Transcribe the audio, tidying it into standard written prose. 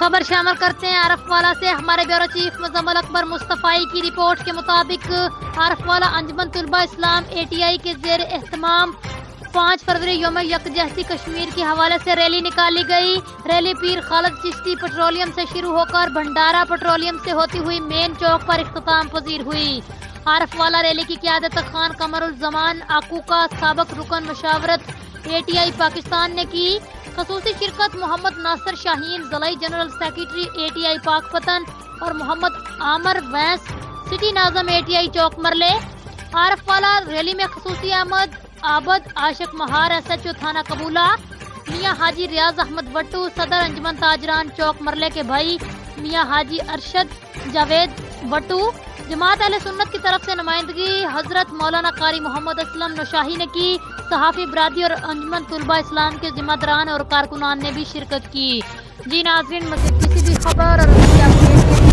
خبر شامل کرتے ہیں عارف والا سے۔ ہمارے بیورو چیف مزمل اکبر مصطفی کی رپورٹ کے مطابق عارف والا انجمن طلبہ اسلام ATI کے زیر اہتمام 5 فروری یوم یکجہتی کشمیر کے حوالے سے ریلی نکالی گئی۔ ریلی پیر خالد چشتی پیٹرولیم سے شروع ہو کر بھنڈارا پیٹرولیم سے ہوتی ہوئی مین چوک پر اختتام پذیر ہوئی۔ عارف والا ریلی کی قیادت خان قمر الزمان آکو کا سابق رکن مشاورت ATI پاکستان نے کی۔ خصوصی شرکت محمد ناصر شاہین ضلعی جنرل سیکریٹری ATI پاک پتن اور محمد عامر وینس سٹی ناظم ATI چوک مرلے۔ عارف والا ریلی میں خصوصی احمد عابد عاشق مہار SHO تھانہ قبولہ، میاں حاجی ریاض احمد وٹو صدر انجمن تاجران چوک مرلے کے بھائی میاں حاجی ارشد جاوید وٹو، جماعت اہل سنت کی طرف سے نمائندگی حضرت مولانا قاری محمد اسلم نوشاہی نے کی۔ صحافی برادری اور انجمن طلبہ اسلام کے ذمہ داران اور کارکنان نے بھی شرکت کی۔ جی ناظرین، مزید کسی بھی خبر اور اپڈیٹ کے